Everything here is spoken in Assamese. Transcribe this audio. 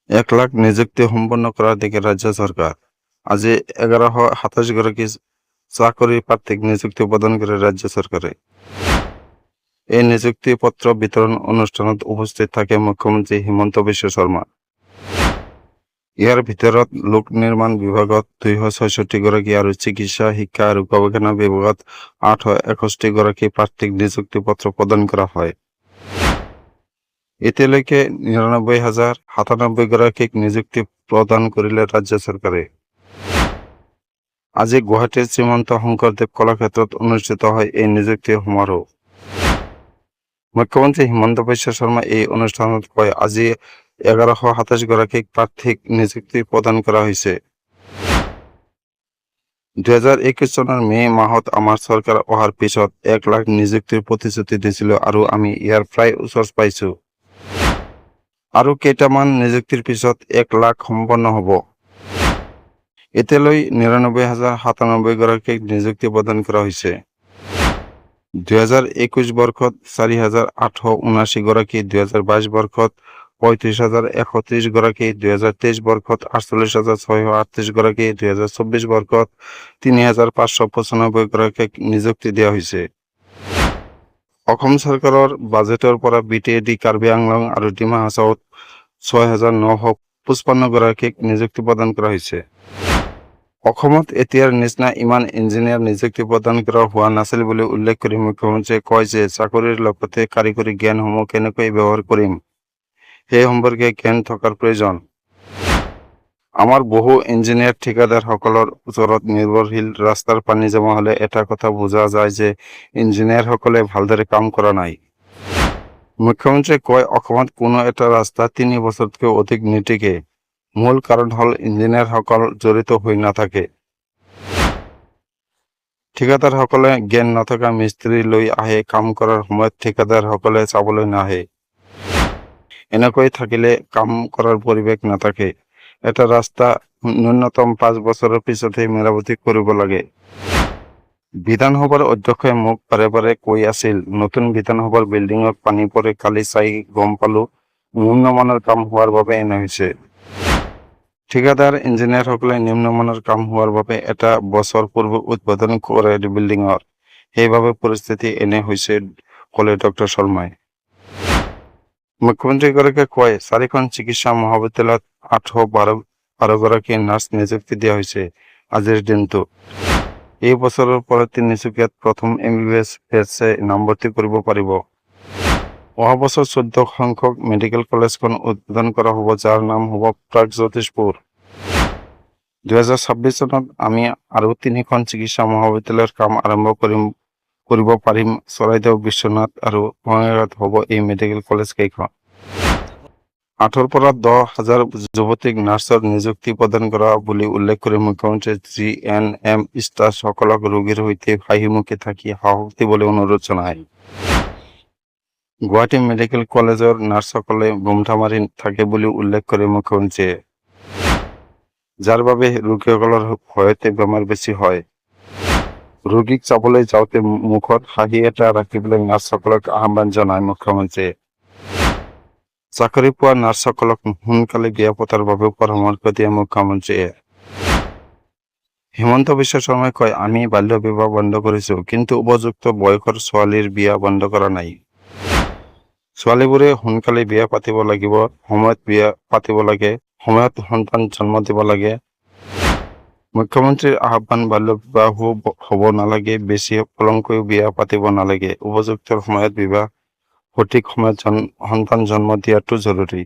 1 লাখ নিযুক্তি সম্পন্ন কৰাৰ দিকে ৰাজ্য সৰকাৰ। আজি 1127 গৰাকী চাকৰি প্ৰাৰ্থীক নিযুক্তি প্ৰদান কৰে ৰাজ্য চৰকাৰে। এই নিযুক্তি পত্ৰ বিতৰণ অনুষ্ঠানত উপস্থিত থাকে মুখ্যমন্ত্ৰী হিমন্ত বিশ্ব শৰ্মা। ইয়াৰ ভিতৰত লোক নিৰ্মাণ বিভাগত 266 গৰাকী আৰু চিকিৎসা, শিক্ষা আৰু গৱেষণা বিভাগত 861 গৰাকী প্ৰাৰ্থীক নিযুক্তি পত্ৰ প্ৰদান কৰা হয়। এতিয়ালৈকে 99,097 গৰাকীক নিযুক্তি প্ৰদান কৰিলে ৰাজ্য চৰকাৰে। আজি গুৱাহাটীৰ শ্ৰীমন্ত শংকৰদেৱ কলাক্ষেত্ৰত অনুষ্ঠিত হয় এই নিযুক্তি সমাৰোহ। মুখ্যমন্ত্ৰী হিমন্ত বিশ্ব শৰ্মাই এই অনুষ্ঠানত কয়, আজি 1127 গৰাকীক প্ৰাৰ্থীক নিযুক্তি প্ৰদান কৰা হৈছে। 2021 চনৰ মে মাহত আমাৰ চৰকাৰ অহাৰ পিছত 1 লাখ নিযুক্তিৰ প্ৰতিশ্ৰুতি দিছিলোঁ আৰু আমি ইয়াৰ প্ৰায় ওচৰ পাইছোঁ। আৰু কেইটামান নিযুক্তিৰ পিছত 1 লাখ সম্পন্ন হ'ব। এতিয়ালৈ 99,097 গৰাকীক নিযুক্তি প্ৰদান কৰা হৈছে। 2021 বৰ্ষত 4,879 গৰাকী, 2022 বৰ্ষত 35,130 গৰাকী, 2023 বৰ্ষত 48,638 গৰাকী, 2024 বৰ্ষত 3,595 গৰাকীক নিযুক্তি দিয়া হৈছে। অসম চৰকাৰৰ বাজেটৰ পৰা BTAD কাৰ্বি আংলং আৰু ডিমা হাছাওত 6,955 গৰাকীক নিযুক্তি প্ৰদান কৰা হৈছে। অসমত এতিয়াৰ নিচিনা ইমান ইঞ্জিনিয়াৰ নিযুক্তি প্ৰদান কৰা হোৱা নাছিল বুলি উল্লেখ কৰি মুখ্যমন্ত্ৰীয়ে কয় যে চাকৰিৰ লগতে কাৰিকৰী জ্ঞানসমূহ কেনেকৈ ব্যৱহাৰ কৰিম সেই সম্পৰ্কে জ্ঞান থকাৰ প্ৰয়োজন। আমাৰ বহু ইঞ্জিনিয়াৰ ঠিকাদাৰসকলৰ ওচৰত নিৰ্ভৰশীল ৰাস্তাৰ পানী জমা হ'লে এটা কথা বুজা যায় যে ইঞ্জিনিয়াৰসকলে ভালদৰে কাম কৰা নাই। মুখ্যমন্ত্ৰীয়ে কয়, অসমত কোনো এটা ৰাস্তা 3 বছৰতকৈ অধিক নিটিকে। মূল কাৰণ হ'ল ইঞ্জিনিয়াৰসকল জড়িত হৈ নাথাকে। ঠিকাদাৰসকলে জ্ঞান নথকা মিস্ত্ৰী লৈ আহে, কাম কৰাৰ সময়ত ঠিকাদাৰসকলে চাবলৈ নাহে। এনেকৈ থাকিলে কাম কৰাৰ পৰিৱেশ নাথাকে। এটা ৰাস্তা ন্যূনতম 5 বছৰৰ পিছতহে মেৰামতি কৰিব লাগে। বিধানসভাৰ অধ্যক্ষই মোক বাৰে বাৰে কৈ আছিল, নতুন বিধানসভাৰ বিল্ডিঙত পানী পৰে। কালি চাই গম পালোঁ নিম্নমানৰ কাম হোৱাৰ বাবে এনে হৈছে। ঠিকাদাৰ ইঞ্জিনিয়াৰসকলে নিম্নমানৰ কাম হোৱাৰ বাবে এটা বছৰ পূৰ্বে উদ্বোধন কৰে বিল্ডিঙৰ। সেইবাবে পৰিস্থিতি এনে হৈছে, ক'লে ডক্টৰ শৰ্মাই। মুখ্যমন্ত্ৰীগৰাকীয়ে কয়, 4খন চিকিৎসা মহাবিদ্যালয়ত 812 গৰাকী নাৰ্ছ নিযুক্তি দিয়া হৈছে আজিৰ দিনটোত। এই বছৰৰ পৰা তিনিচুকীয়াত প্ৰথম MBBS বেটছে নামভৰ্তি কৰিব পাৰিব। অহা বছৰ 14 সংখ্যক মেডিকেল কলেজখন উদ্বোধন কৰা হ'ব, যাৰ নাম হ'ব প্ৰাগজ্যোতিষপুৰ। 2026 চনত আমি আৰু 3খন চিকিৎসা মহাবিদ্যালয়ৰ কাম আৰম্ভ কৰিব পাৰিম। চৰাইদেউ, বিশ্বনাথ আৰু বঙাইগাঁৱত হ'ব এই মেডিকেল কলেজ কেইখন। 8ৰ পৰা 10,000 যুৱতীক নাৰ্ছৰ নিযুক্তি প্ৰদান কৰা বুলি উল্লেখ কৰি মুখ্যমন্ত্ৰীয়ে GNM ষ্টাফসকলক ৰোগীৰ সৈতে হাঁহিমুখে থাকি সাহস দিবলৈ অনুৰোধ জনায়। গুৱাহাটী মেডিকেল কলেজৰ নাৰ্ছসকলে গোমঠা মাৰি থাকে বুলি উল্লেখ কৰি মুখ্যমন্ত্ৰীয়ে, যাৰ বাবে ৰোগীসকলৰ ভয়তে বেমাৰ বেছি হয়। ৰোগীক চাবলৈ যাওঁতে মুখত হাঁহি এটা ৰাখিবলৈ নাৰ্ছসকলক আহ্বান জনায় মুখ্যমন্ত্ৰীয়ে। চাকৰি পোৱা নাৰ্ছসকলক সোনকালে বিয়া পতাৰ বাবেও পৰামৰ্শ দিয়ে মুখ্যমন্ত্ৰীয়ে। হিমন্ত বিশ্ব শৰ্মাই কয়, আমি বাল্য বিবাহ বন্ধ কৰিছোঁ, কিন্তু উপযুক্ত বয়সৰ ছোৱালীৰ বিয়া বন্ধ কৰা নাই। ছোৱালীবোৰে সোনকালে বিয়া পাতিব লাগিব, সময়ত বিয়া পাতিব লাগে, সময়ত সন্তান জন্ম দিব লাগে। মুখ্যমন্ত্ৰীৰ আহ্বান, বাল্য বিবাহো হ'ব নালাগে, বেছি পলমকৈ বিয়া পাতিব নালাগে, উপযুক্ত সময়ত বিবাহ, সঠিক সময়ত সন্তান জন্ম দিয়াটো জৰুৰী।